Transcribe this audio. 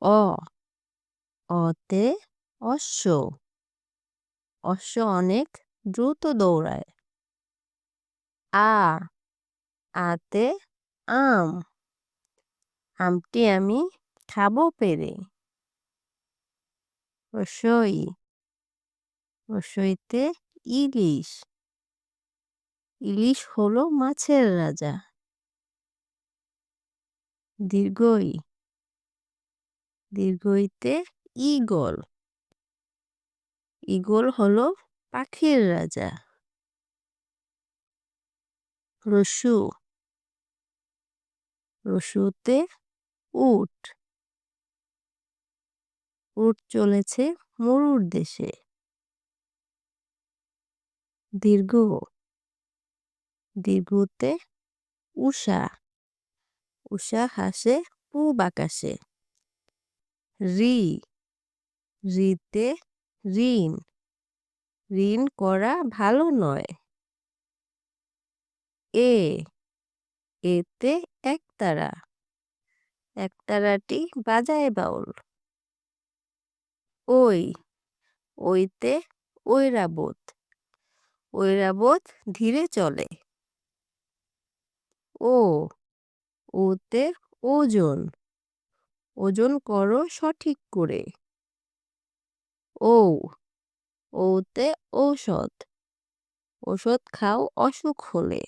অ অতে অশ্ব। অশ্ব অনেক দ্রুত দৌড়ায়। আ আতে আম। আমটি আমি খাবো পেরে। রসই রসইতে ইলিশ। ইলিশ হলো মাছের রাজা। দীর্ঘই দীর্ঘইতে ঈগল। ঈগল হলো পাখির রাজা। রসু রসুতে উট। উট চলেছে মরুর দেশে। দীর্ঘ দীর্ঘতে উষা। উষা হাসে পূব আকাশে। রি রিতে ঋণ। ঋণ করা ভালো নয়। এ এতে একতারা। একতারাটি বাজায় বাউল। ওই ওইতে ঐরাবত। ঐরাবত ধীরে চলে। ও ওতে ওজন। ওজন করো সঠিক করে। ও ওতে ঔষধ। ওষুধ খাও অসুখ হলে।